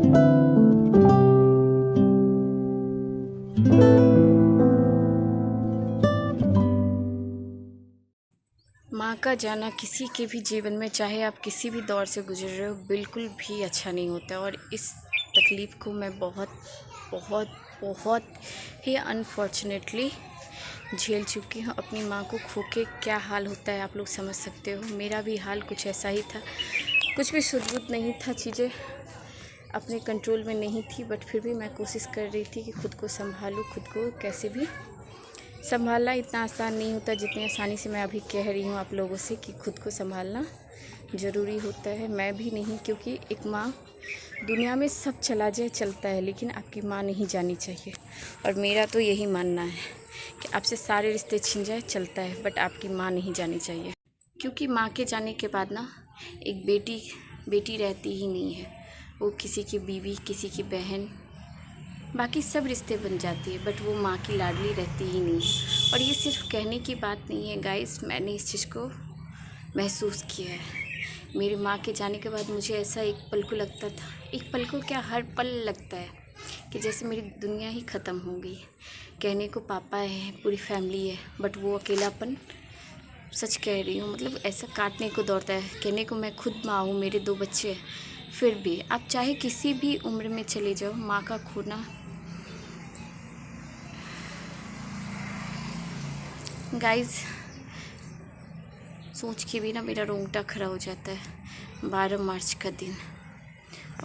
माँ का जाना किसी के भी जीवन में, चाहे आप किसी भी दौर से गुजर रहे हो, बिल्कुल भी अच्छा नहीं होता। और इस तकलीफ़ को मैं बहुत बहुत बहुत ही अनफॉर्चुनेटली झेल चुकी हूँ। अपनी माँ को खो के क्या हाल होता है आप लोग समझ सकते हो। मेरा भी हाल कुछ ऐसा ही था। कुछ भी शुद्ध नहीं था, चीज़ें अपने कंट्रोल में नहीं थी, बट फिर भी मैं कोशिश कर रही थी कि खुद को संभालूँ, खुद को कैसे भी संभालना इतना आसान नहीं होता जितनी आसानी से मैं अभी कह रही हूँ आप लोगों से कि खुद को संभालना ज़रूरी होता है। मैं भी नहीं, क्योंकि एक माँ, दुनिया में सब चला जाए चलता है, लेकिन आपकी माँ नहीं जानी चाहिए। और मेरा तो यही मानना है कि आपसे सारे रिश्ते छिन जाए चलता है, बट आपकी माँ नहीं जानी चाहिए। क्योंकि माँ के जाने के बाद ना एक बेटी रहती ही नहीं है। वो किसी की बीवी, किसी की बहन, बाकी सब रिश्ते बन जाती है, बट वो माँ की लाडली रहती ही नहीं है। और ये सिर्फ कहने की बात नहीं है गाइस, मैंने इस चीज़ को महसूस किया है। मेरी माँ के जाने के बाद मुझे ऐसा एक पल को लगता था, एक पल को क्या, हर पल लगता है कि जैसे मेरी दुनिया ही ख़त्म हो गई। कहने को पापा है, पूरी फैमिली है, बट वो अकेलापन, सच कह रही हूँ, मतलब ऐसा काटने को दौड़ता है। कहने को मैं खुद माँ हूँ, मेरे 2 बच्चे हैं, फिर भी आप चाहे किसी भी उम्र में चले जाओ, माँ का खोना गाइस सोच के भी ना मेरा रोंगटा खड़ा हो जाता है। 12 मार्च का दिन,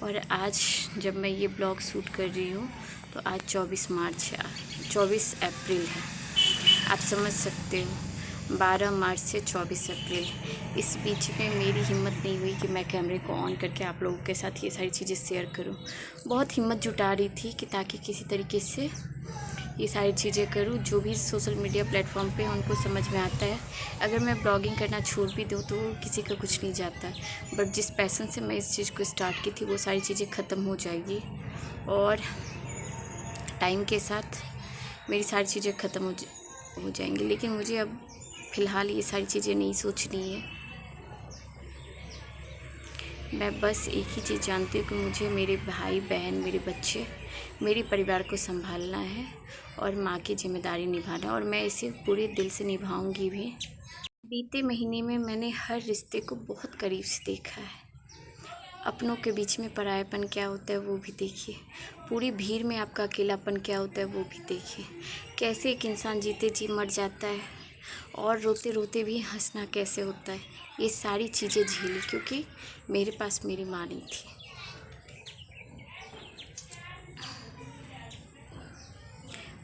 और आज जब मैं ये ब्लॉग शूट कर रही हूँ तो आज 24 मार्च है, 24 अप्रैल है। आप समझ सकते हो, 12 मार्च से 24 अप्रैल, इस बीच में मेरी हिम्मत नहीं हुई कि मैं कैमरे को ऑन करके आप लोगों के साथ ये सारी चीज़ें शेयर करूँ। बहुत हिम्मत जुटा रही थी कि ताकि किसी तरीके से ये सारी चीज़ें करूँ, जो भी सोशल मीडिया प्लेटफॉर्म पे उनको समझ में आता है। अगर मैं ब्लॉगिंग करना छोड़ भी दूँ तो किसी का कुछ नहीं जाता, बट जिस पैसन से मैं इस चीज़ को स्टार्ट की थी वो सारी चीज़ें ख़त्म हो जाएगी, और टाइम के साथ मेरी सारी चीज़ें ख़त्म हो जाएंगी। लेकिन मुझे अब फ़िलहाल ये सारी चीज़ें नहीं सोचनी है। मैं बस एक ही चीज़ जानती हूँ कि मुझे मेरे भाई बहन, मेरे बच्चे, मेरे परिवार को संभालना है और माँ की जिम्मेदारी निभाना है, और मैं इसे पूरे दिल से निभाऊंगी भी। बीते महीने में मैंने हर रिश्ते को बहुत करीब से देखा है। अपनों के बीच में परायापन क्या होता है वो भी देखिए, पूरी भीड़ में आपका अकेलापन क्या होता है वो भी देखिए, कैसे एक इंसान जीते जी मर जाता है, और रोते रोते भी हंसना कैसे होता है। ये सारी चीज़ें झेली क्योंकि मेरे पास मेरी माँ नहीं थी।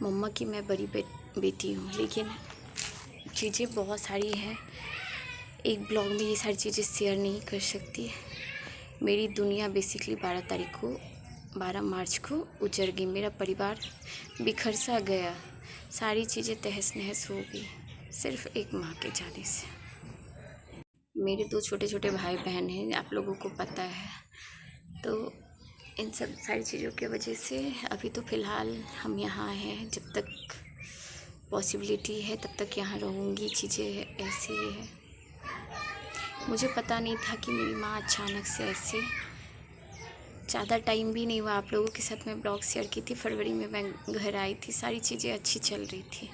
मम्मा की मैं बड़ी बेटी हूँ, लेकिन चीज़ें बहुत सारी हैं, एक ब्लॉग में ये सारी चीज़ें शेयर नहीं कर सकती। मेरी दुनिया बेसिकली 12 मार्च को उजड़ गई। मेरा परिवार बिखर सा गया, सारी चीज़ें तहस नहस हो गई सिर्फ एक माँ के जाने से। मेरे 2 छोटे छोटे भाई बहन हैं, आप लोगों को पता है। तो इन सब सारी चीज़ों की वजह से अभी तो फ़िलहाल हम यहाँ हैं। जब तक पॉसिबिलिटी है तब तक यहाँ रहूँगी। चीज़ें ऐसी है, मुझे पता नहीं था कि मेरी माँ अचानक से ऐसे, ज़्यादा टाइम भी नहीं हुआ आप लोगों के साथ मैं ब्लॉग शेयर की थी। फरवरी में मैं घर आई थी, सारी चीज़ें अच्छी चल रही थी,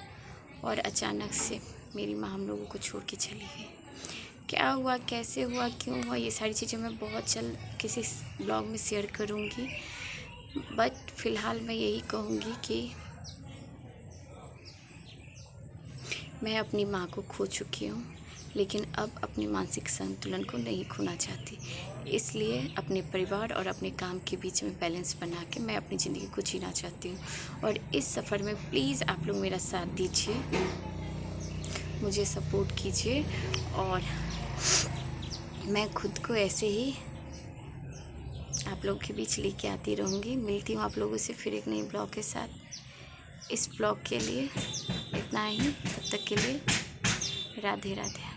और अचानक से मेरी माँ हम लोगों को छोड़ के चली गई। क्या हुआ, कैसे हुआ, क्यों हुआ, ये सारी चीज़ें मैं बहुत जल्द किसी ब्लॉग में शेयर करूँगी। बट फ़िलहाल मैं यही कहूँगी कि मैं अपनी माँ को खो चुकी हूँ, लेकिन अब अपने मानसिक संतुलन को नहीं खोना चाहती। इसलिए अपने परिवार और अपने काम के बीच में बैलेंस बना के मैं अपनी ज़िंदगी को जीना चाहती हूँ। और इस सफ़र में प्लीज़ आप लोग मेरा साथ दीजिए, मुझे सपोर्ट कीजिए, और मैं खुद को ऐसे ही आप लोगों के बीच लेके आती रहूँगी। मिलती हूँ आप लोगों से फिर एक नई ब्लॉग के साथ। इस ब्लॉग के लिए इतना ही, तब तक के लिए राधे राधे।